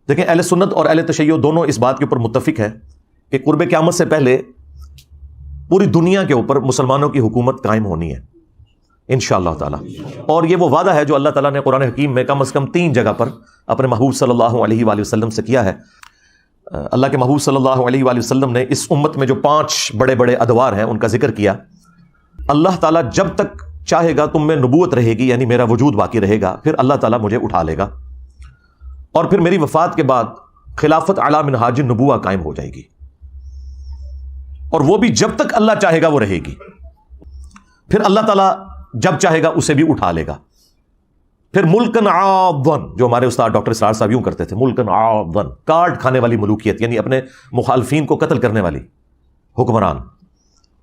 دیکھیں اہل سنت اور اہل تشیع دونوں اس بات کے اوپر متفق ہے کہ قرب قیامت سے پہلے پوری دنیا کے اوپر مسلمانوں کی حکومت قائم ہونی ہے انشاءاللہ تعالی. اور یہ وہ وعدہ ہے جو اللہ تعالیٰ نے قرآن حکیم میں کم از کم 3 جگہ پر اپنے محبوب صلی اللہ علیہ وآلہ وسلم سے کیا ہے. اللہ کے محبوب صلی اللہ علیہ وآلہ وسلم نے اس امت میں جو 5 بڑے بڑے ادوار ہیں ان کا ذکر کیا. اللہ تعالیٰ جب تک چاہے گا تم میں نبوت رہے گی، یعنی میرا وجود باقی رہے گا، پھر اللہ تعالیٰ مجھے اٹھا لے گا اور پھر میری وفات کے بعد خلافت علی منہاج النبوہ قائم ہو جائے گی، اور وہ بھی جب تک اللہ چاہے گا وہ رہے گی. پھر اللہ تعالیٰ جب چاہے گا اسے بھی اٹھا لے گا. پھر ملکن عاضن، جو ہمارے استاد ڈاکٹر اسرار صاحب یوں کرتے تھے، ملکن عاضن، کاٹ کھانے والی ملوکیت، یعنی اپنے مخالفین کو قتل کرنے والی حکمران،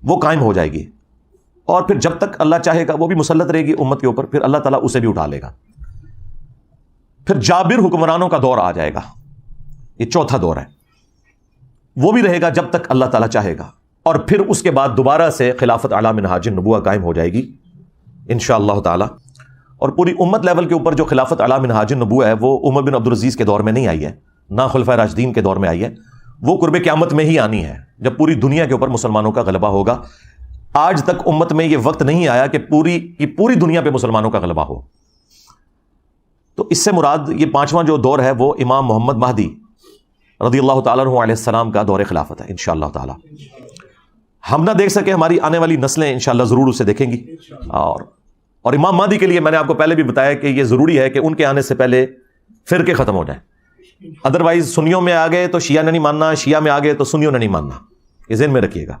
وہ قائم ہو جائے گی. اور پھر جب تک اللہ چاہے گا وہ بھی مسلط رہے گی امت کے اوپر، پھر اللہ تعالیٰ اسے بھی اٹھا لے گا. پھر جابر حکمرانوں کا دور آ جائے گا، یہ 4تھا دور ہے، وہ بھی رہے گا جب تک اللہ تعالیٰ چاہے گا. اور پھر اس کے بعد دوبارہ سے خلافت علی منہاج النبوہ قائم ہو جائے گی انشاءاللہ تعالی. اور پوری امت لیول کے اوپر جو خلافت علی منہاج النبوہ ہے وہ عمر بن عبدالعزیز کے دور میں نہیں آئی ہے، نہ خلفائے راشدین کے دور میں آئی ہے، وہ قرب قیامت میں ہی آنی ہے جب پوری دنیا کے اوپر مسلمانوں کا غلبہ ہوگا. آج تک امت میں یہ وقت نہیں آیا کہ پوری دنیا پہ مسلمانوں کا غلبہ ہو. تو اس سے مراد یہ 5واں جو دور ہے وہ امام محمد مہدی رضی اللہ تعالیٰ عنہ علیہ السلام کا دور خلافت ہے انشاءاللہ تعالی. ہم نہ دیکھ سکے، ہماری آنے والی نسلیں انشاءاللہ ضرور اسے دیکھیں گی. اور امام مہدی کے لیے میں نے آپ کو پہلے بھی بتایا کہ یہ ضروری ہے کہ ان کے آنے سے پہلے فرقے ختم ہو جائیں. ادروائز سنیوں میں آ گئے تو شیعہ نے نہیں ماننا، شیعہ میں آ گئے تو سنیوں نے نہیں ماننا، یہ ذہن میں رکھیے گا.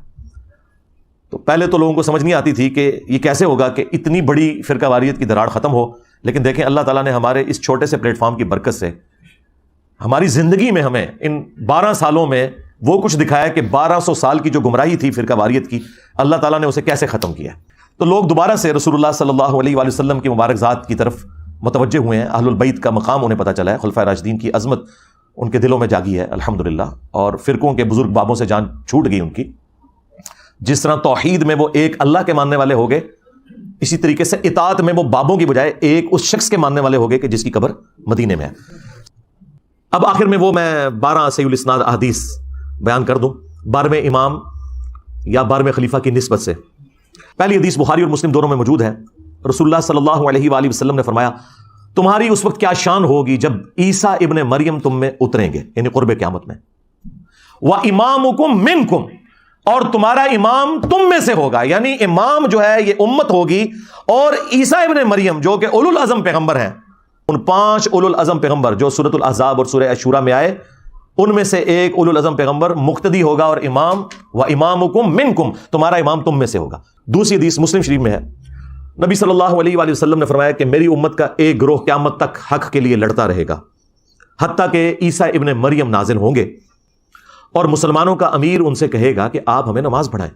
تو پہلے تو لوگوں کو سمجھ نہیں آتی تھی کہ یہ کیسے ہوگا کہ اتنی بڑی فرقہ واریت کی دراڑ ختم ہو. لیکن دیکھیں اللہ تعالیٰ نے ہمارے اس چھوٹے سے پلیٹ فارم کی برکت سے ہماری زندگی میں ہمیں ان 12 سالوں میں وہ کچھ دکھایا کہ 1200 سال کی جو گمراہی تھی فرقہ واریت کی، اللہ تعالیٰ نے اسے کیسے ختم کیا. تو لوگ دوبارہ سے رسول اللہ صلی اللہ علیہ وآلہ وسلم کی مبارک ذات کی طرف متوجہ ہوئے ہیں. اہل البیت کا مقام انہیں پتہ چلا ہے، خلفائے راشدین کی عظمت ان کے دلوں میں جاگی ہے الحمدللہ. اور فرقوں کے بزرگ بابوں سے جان چھوٹ گئی ان کی. جس طرح توحید میں وہ ایک اللہ کے ماننے والے ہو گئے، اسی طریقے سے اطاعت میں وہ بابوں کی بجائے ایک اس شخص کے ماننے والے ہو گئے کہ جس کی قبر مدینے میں ہے. اب آخر میں وہ میں 12 صحیح الاسناد احادیث بیان کر دوں 12ویں امام یا 12ویں خلیفہ کی نسبت سے. پہلی حدیث بخاری اور مسلم دونوں میں موجود ہے. رسول اللہ صلی اللہ علیہ وآلہ وسلم نے فرمایا، تمہاری اس وقت کیا شان ہوگی جب عیسیٰ ابن مریم تم میں اتریں گے، یعنی قرب قیامت میں. وَإِمَامُكُم مِّنكُم، اور تمہارا امام تم میں سے ہوگا، یعنی امام جو ہے یہ امت ہوگی. اور عیسیٰ ابن مریم جو کہ اولو العزم پیغمبر ہیں، ان 5 اولو العزم پیغمبر جو سورۃ الاحزاب اور سورہ عاشوراء میں آئے، ان میں سے ایک اولو العزم پیغمبر مقتدی ہوگا اور امام وَإِمَامُكُم مِّنكُم، تمہارا امام تم میں سے ہوگا. دوسری حدیث مسلم شریف میں ہے، نبی صلی اللہ علیہ وآلہ وسلم نے فرمایا کہ میری امت کا ایک گروہ قیامت تک حق کے لیے لڑتا رہے گا حتیٰ کہ عیسیٰ ابن مریم نازل ہوں گے. اور مسلمانوں کا امیر ان سے کہے گا کہ آپ ہمیں نماز پڑھائیں،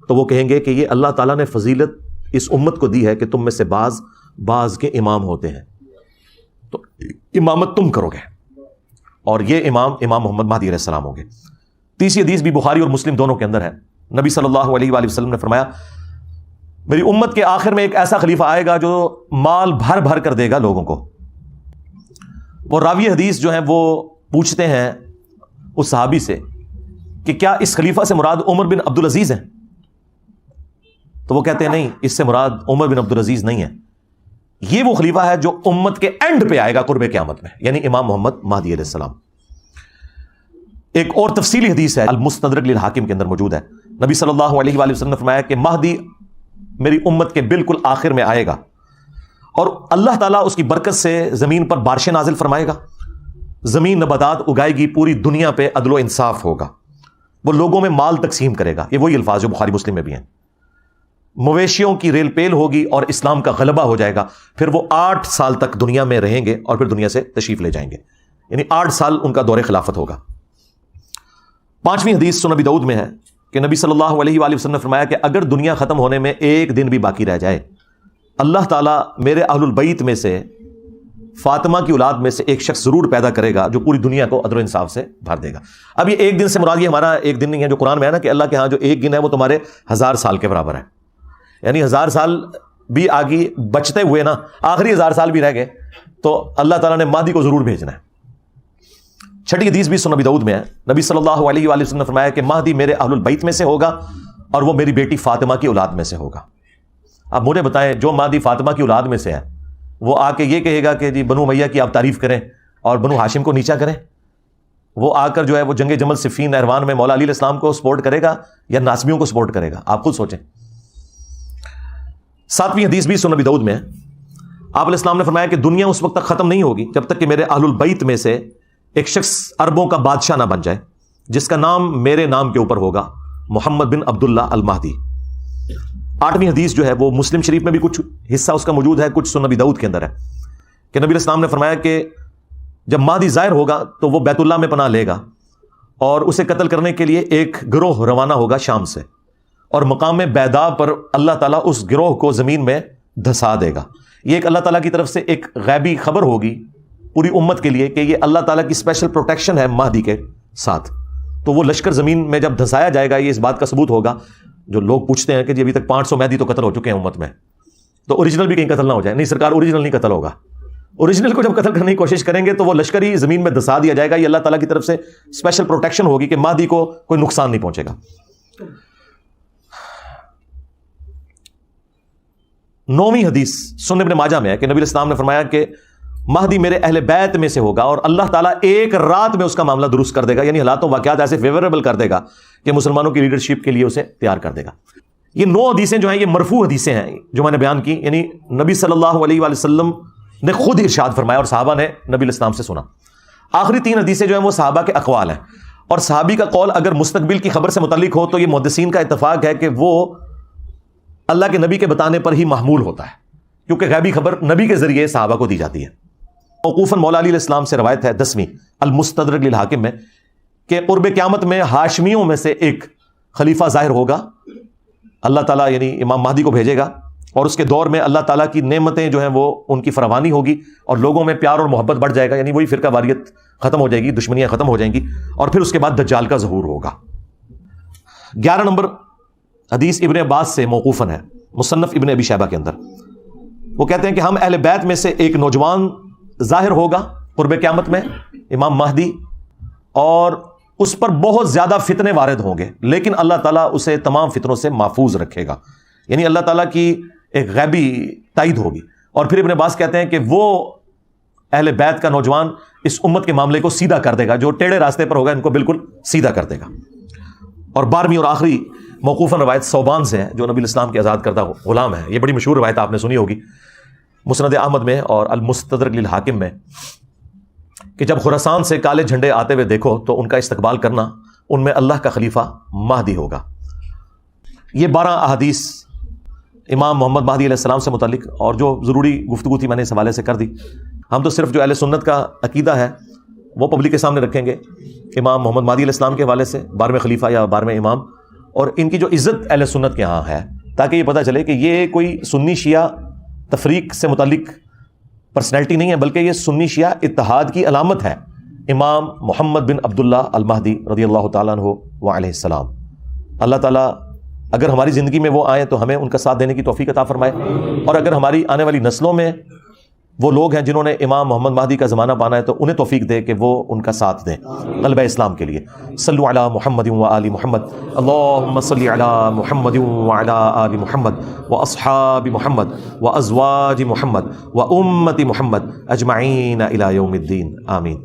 تو وہ کہیں گے کہ یہ اللہ تعالیٰ نے فضیلت اس امت کو دی ہے کہ تم میں سے بعض کے امام ہوتے ہیں، تو امامت تم کرو گے، اور یہ امام محمد مہدی علیہ السلام ہوں گے. تیسری حدیث بھی بخاری اور مسلم دونوں کے اندر ہے. نبی صلی اللہ علیہ وآلہ وسلم نے فرمایا، میری امت کے آخر میں ایک ایسا خلیفہ آئے گا جو مال بھر بھر کر دے گا لوگوں کو. وہ راوی حدیث جو ہیں وہ پوچھتے ہیں اس صحابی سے کہ کیا اس خلیفہ سے مراد عمر بن عبدالعزیز ہیں؟ تو وہ کہتے ہیں نہیں، اس سے مراد عمر بن عبدالعزیز نہیں ہے، یہ وہ خلیفہ ہے جو امت کے اینڈ پہ آئے گا قرب قیامت میں، یعنی امام محمد مہدی علیہ السلام. ایک اور تفصیلی حدیث ہے المستدرک للحاکم کے اندر موجود ہے. نبی صلی اللہ علیہ وآلہ وسلم نے فرمایا کہ مہدی میری امت کے بالکل آخر میں آئے گا، اور اللہ تعالیٰ اس کی برکت سے زمین پر بارشیں نازل فرمائے گا، زمین نباتات اگائے گی، پوری دنیا پہ عدل و انصاف ہوگا، وہ لوگوں میں مال تقسیم کرے گا. یہ وہی الفاظ جو بخاری مسلم میں بھی ہیں. مویشیوں کی ریل پیل ہوگی اور اسلام کا غلبہ ہو جائے گا. پھر وہ 8 سال تک دنیا میں رہیں گے اور پھر دنیا سے تشریف لے جائیں گے، یعنی 8 سال ان کا دور خلافت ہوگا. 5ویں حدیث سنن ابی داؤد میں ہے کہ نبی صلی اللہ علیہ وآلہ وسلم نے فرمایا کہ اگر دنیا ختم ہونے میں ایک دن بھی باقی رہ جائے، اللہ تعالیٰ میرے اہل البیت میں سے فاطمہ کی اولاد میں سے ایک شخص ضرور پیدا کرے گا جو پوری دنیا کو عدل و انصاف سے بھر دے گا. اب یہ ایک دن سے مراد یہ ہمارا ایک دن نہیں ہے جو قرآن میں ہے نا کہ اللہ کے ہاں جو ایک دن ہے وہ تمہارے 1000 سال کے برابر ہے، یعنی 1000 سال بھی آگے بچتے ہوئے نا آخری 1000 سال بھی رہ گئے تو اللہ تعالیٰ نے مہدی کو ضرور بھیجنا ہے. چھٹی حدیث بھی سنن ابی داؤد میں ہے، نبی صلی اللہ علیہ وآلہ وسلم نے فرمایا کہ مہدی میرے اہل البیت میں سے ہوگا اور وہ میری بیٹی فاطمہ کی اولاد میں سے ہوگا۔ اب مجھے بتائیں، جو مہدی فاطمہ کی اولاد میں سے ہے وہ آ کے یہ کہے گا کہ جی بنو امیہ کی آپ تعریف کریں اور بنو ہاشم کو نیچا کریں؟ وہ آ کر جو ہے وہ جنگ جمل صفین نہروان میں مولا علی علیہ السلام کو سپورٹ کرے گا یا ناسبیوں کو سپورٹ کرے گا؟ آپ خود سوچیں۔ ساتویں حدیث بھی سنن ابی داؤد میں ہے، آپ علیہ السلام نے فرمایا کہ دنیا اس وقت تک ختم نہیں ہوگی جب تک کہ میرے اہل البیت میں سے ایک شخص عربوں کا بادشاہ نہ بن جائے جس کا نام میرے نام کے اوپر ہوگا، محمد بن عبداللہ المہدی۔ آٹھویں حدیث جو ہے وہ مسلم شریف میں بھی کچھ حصہ اس کا موجود ہے، کچھ سنن ابی داؤد کے اندر ہے کہ نبی علیہ السلام نے فرمایا کہ جب مہدی ظاہر ہوگا تو وہ بیت اللہ میں پناہ لے گا اور اسے قتل کرنے کے لیے ایک گروہ روانہ ہوگا شام سے، اور مقام بیدا پر اللہ تعالیٰ اس گروہ کو زمین میں دھسا دے گا۔ یہ ایک اللہ تعالیٰ کی طرف سے ایک غیبی خبر ہوگی پوری امت کے لیے کہ یہ اللہ تعالیٰ کی اسپیشل پروٹیکشن ہے مہدی کے ساتھ۔ تو وہ لشکر زمین میں جب دھسایا جائے گا، یہ اس بات کا ثبوت ہوگا۔ جو لوگ پوچھتے ہیں کہ جی ابھی تک 500 مہدی تو قتل ہو چکے ہیں امت میں، تو اوریجنل بھی کہیں قتل نہ ہو جائے؟ نہیں سرکار، اوریجنل نہیں قتل ہوگا۔ اوریجنل کو جب قتل کرنے کی کوشش کریں گے تو وہ لشکر ہی زمین میں دھسا دیا جائے گا۔ یہ اللہ تعالیٰ کی طرف سے اسپیشل پروٹیکشن ہوگی کہ مہدی کو کوئی نقصان نہیں پہنچے گا۔ 9ویں حدیث سنن ابن ماجہ میں ہے کہ نبی علیہ السلام نے فرمایا کہ مہدی میرے اہل بیت میں سے ہوگا اور اللہ تعالیٰ ایک رات میں اس کا معاملہ درست کر دے گا، یعنی حالات و واقعات ایسے فیوریبل کر دے گا کہ مسلمانوں کی لیڈرشپ کے لیے اسے تیار کر دے گا۔ یہ 9 حدیثیں جو ہیں یہ مرفوع حدیثیں ہیں جو میں نے بیان کی، یعنی نبی صلی اللہ علیہ وآلہ وسلم نے خود ارشاد فرمایا اور صحابہ نے نبی علیہ السلام سے سنا۔ آخری 3 حدیثیں جو ہیں وہ صحابہ کے اقوال ہیں، اور صحابی کا قول اگر مستقبل کی خبر سے متعلق ہو تو یہ محدثین کا اتفاق ہے کہ وہ اللہ کے نبی کے بتانے پر ہی محمول ہوتا ہے، کیونکہ غیبی خبر نبی کے ذریعے صحابہ کو دی جاتی ہے۔ موقوفاً مولا علی علیہ السلام سے روایت ہے 10ویں المستدرک للحاکم میں کہ قرب قیامت میں ہاشمیوں میں سے ایک خلیفہ ظاہر ہوگا، اللہ تعالیٰ یعنی امام مہدی کو بھیجے گا، اور اس کے دور میں اللہ تعالیٰ کی نعمتیں جو ہیں وہ ان کی فراوانی ہوگی اور لوگوں میں پیار اور محبت بڑھ جائے گا، یعنی وہی فرقہ واریت ختم ہو جائے گی، دشمنیاں ختم ہو جائیں گی، اور پھر اس کے بعد دجال کا ظہور ہوگا۔ 11 نمبر حدیث ابن عباس سے موقوفاً ہے، مصنف ابن ابی شیبہ کے اندر۔ وہ کہتے ہیں کہ ہم اہل بیت میں سے ایک نوجوان ظاہر ہوگا قرب قیامت میں، امام مہدی، اور اس پر بہت زیادہ فتنے وارد ہوں گے، لیکن اللہ تعالیٰ اسے تمام فتنوں سے محفوظ رکھے گا، یعنی اللہ تعالیٰ کی ایک غیبی تائید ہوگی۔ اور پھر ابن عباس کہتے ہیں کہ وہ اہل بیت کا نوجوان اس امت کے معاملے کو سیدھا کر دے گا، جو ٹیڑھے راستے پر ہوگا ان کو بالکل سیدھا کر دے گا۔ اور 12ویں اور آخری موقوفاً روایت صوبان سے ہے جو نبی الاسلام کے آزاد کردہ غلام ہے، یہ بڑی مشہور روایت آپ نے سنی ہوگی، مسند احمد میں اور المستدرک للحاکم میں، کہ جب خراسان سے کالے جھنڈے آتے ہوئے دیکھو تو ان کا استقبال کرنا، ان میں اللہ کا خلیفہ مہدی ہوگا۔ یہ 12 احادیث امام محمد مہدی علیہ السلام سے متعلق، اور جو ضروری گفتگو تھی میں نے اس حوالے سے کر دی۔ ہم تو صرف جو اہل سنت کا عقیدہ ہے وہ پبلک کے سامنے رکھیں گے، امام محمد مہدی علیہ السلام کے حوالے سے، 12ویں خلیفہ یا 12ویں امام، اور ان کی جو عزت اہل سنت کے ہاں ہے، تاکہ یہ پتہ چلے کہ یہ کوئی سنی شیعہ تفریق سے متعلق پرسنالٹی نہیں ہے، بلکہ یہ سنی شیعہ اتحاد کی علامت ہے، امام محمد بن عبداللہ المہدی رضی اللہ تعالیٰ عنہ وعلیہ السلام۔ اللہ تعالیٰ اگر ہماری زندگی میں وہ آئیں تو ہمیں ان کا ساتھ دینے کی توفیق عطا فرمائے، اور اگر ہماری آنے والی نسلوں میں وہ لوگ ہیں جنہوں نے امام محمد مہدی کا زمانہ پانا ہے تو انہیں توفیق دے کہ وہ ان کا ساتھ دیں غلبہ اسلام کے لیے۔ صلو علی محمد و آل محمد، اللہم صلی علی محمد و علی آل محمد و اصحاب محمد و ازواج محمد و امت محمد اجمعین الی یوم الدین، آمین۔